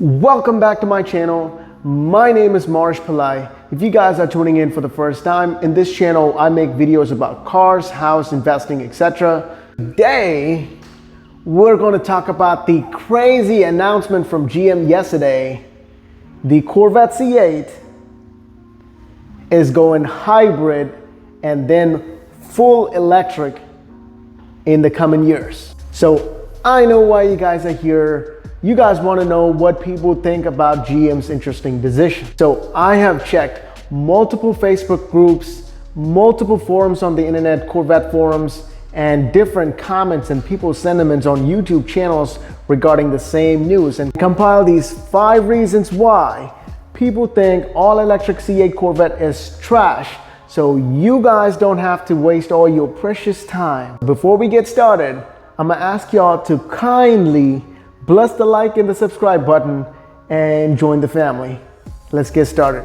Welcome back to my channel. My name is Marish Pillai. If you guys are tuning in for the first time, in this channel I make videos about cars, house, investing, etc. Today we're going to talk about the crazy announcement from GM yesterday. The Corvette C8 is going hybrid and then full electric in the coming years. So I know why you guys are here. You guys want to know what people think about GM's interesting decision. So I have checked multiple Facebook groups, multiple forums on the internet, Corvette forums, and different comments and people's sentiments on YouTube channels regarding the same news, and compile these 5 reasons why people think all electric C8 Corvette is trash, so you guys don't have to waste all your precious time. Before we get started, I'm gonna ask y'all to kindly bless the like and the subscribe button and join the family. Let's get started.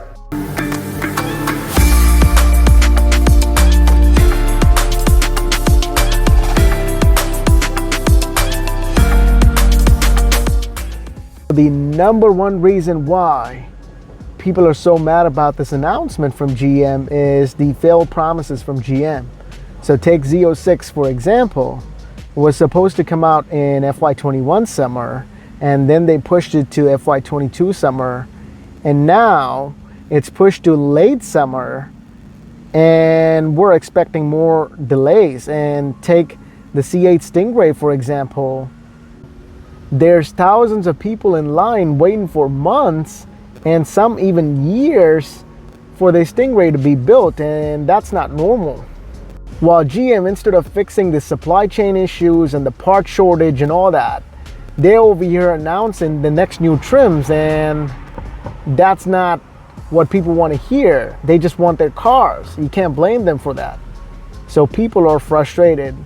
The number one reason why people are so mad about this announcement from GM is the failed promises from GM. So take Z06 for example. Was supposed to come out in FY21 summer, and then they pushed it to FY22 summer, and now it's pushed to late summer, and we're expecting more delays. And take the C8 Stingray for example. There's thousands of people in line waiting for months and some even years for the Stingray to be built, and that's not normal. While GM, instead of fixing the supply chain issues and the part shortage and all that, they're over here announcing the next new trims, and that's not what people want to hear. They just want their cars. You can't blame them for that. So people are frustrated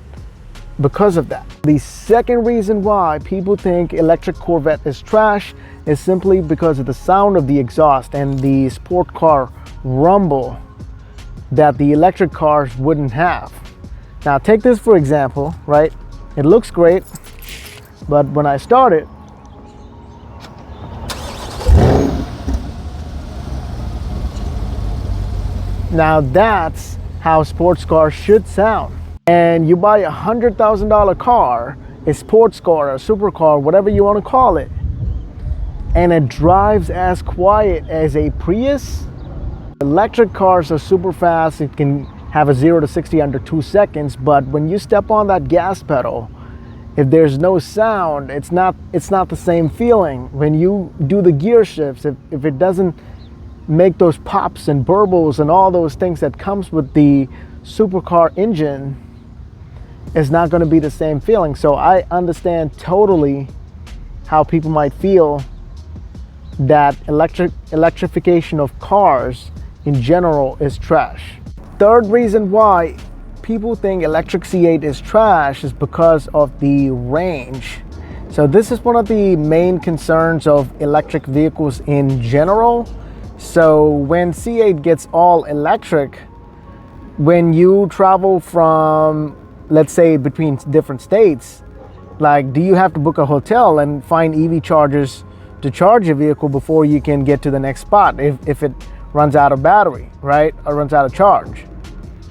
because of that. The second reason why people think electric Corvette is trash is simply because of the sound of the exhaust and the sport car rumble that the electric cars wouldn't have. Now take this for example, right? It looks great, but when I start it, now that's how sports cars should sound. And you buy $100,000 car, a sports car, a supercar, whatever you want to call it, and it drives as quiet as a Prius. Electric cars are super fast. It can have a 0 to 60 under 2 seconds, but when you step on that gas pedal, if there's no sound, it's not the same feeling. When you do the gear shifts, if it doesn't make those pops and burbles and all those things that comes with the supercar engine, it's not going to be the same feeling. So I understand totally how people might feel that electrification of cars in general is trash. Third reason why people think electric C8 is trash is because of the range. So this is one of the main concerns of electric vehicles in general. So when C8 gets all electric, when you travel from, let's say, between different states, like, do you have to book a hotel and find EV chargers to charge your vehicle before you can get to the next spot if it runs out of battery, right? Or runs out of charge?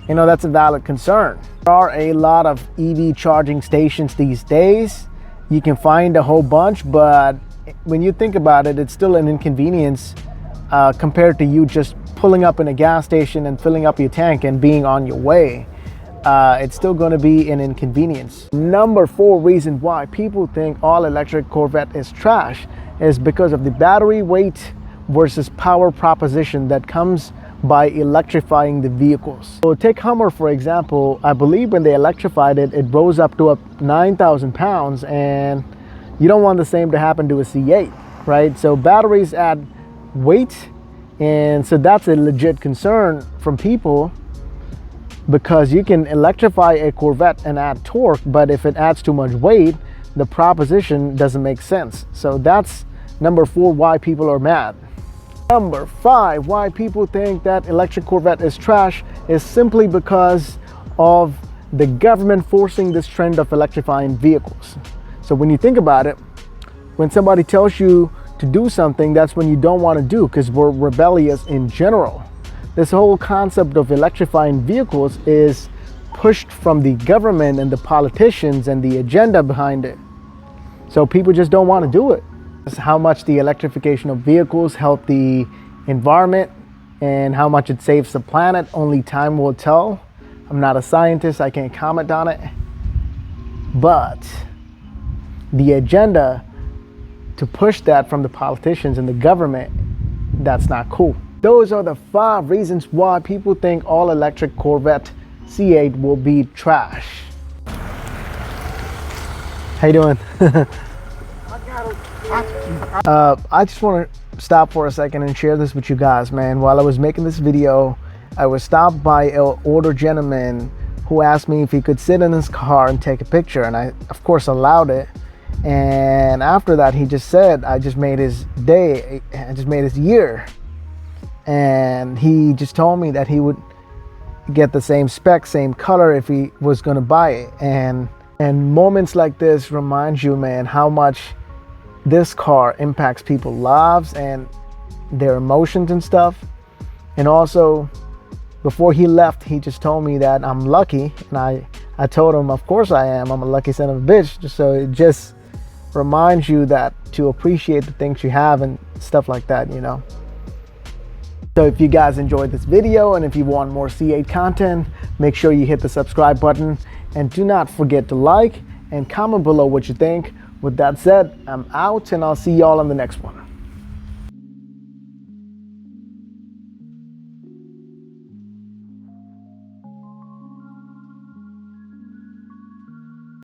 You know, that's a valid concern. There are a lot of EV charging stations these days. You can find a whole bunch, but when you think about it, it's still an inconvenience compared to you just pulling up in a gas station and filling up your tank and being on your way. It's still going to be an inconvenience. Number 4 reason why people think all electric Corvette is trash is because of the battery weight versus power proposition that comes by electrifying the vehicles. So take Hummer for example. I believe when they electrified it, it rose up to 9,000 pounds, and you don't want the same to happen to a C8, right? So batteries add weight, and so that's a legit concern from people, because you can electrify a Corvette and add torque, but if it adds too much weight, the proposition doesn't make sense. So that's number 4 why people are mad. Number 5 why people think that electric Corvette is trash is simply because of the government forcing this trend of electrifying vehicles. So when you think about it, when somebody tells you to do something, that's when you don't want to do, because we're rebellious in general. This whole concept of electrifying vehicles is pushed from the government and the politicians and the agenda behind it. So people just don't want to do it. That's how much the electrification of vehicles help the environment and how much it saves the planet, only time will tell. I'm not a scientist, I can't comment on it. But the agenda to push that from the politicians and the government, that's not cool. Those are the 5 reasons why people think all electric Corvette C8 will be trash. How you doing? I just want to stop for a second and share this with you guys, man. While I was making this video, I was stopped by an older gentleman who asked me if he could sit in his car and take a picture, and I of course allowed it. And after that, he just said, I just made his day, I just made his year. And he just told me that he would get the same spec, same color if he was gonna buy it. And moments like this remind you, man, how much this car impacts people's lives and their emotions and stuff. And also, before he left, he just told me that I'm lucky, and I told him, of course I am. I'm a lucky son of a bitch. So it just reminds you that to appreciate the things you have and stuff like that, you know. So if you guys enjoyed this video and if you want more C8 content, make sure you hit the subscribe button, and do not forget to like and comment below what you think. With that said, I'm out, and I'll see y'all on the next one.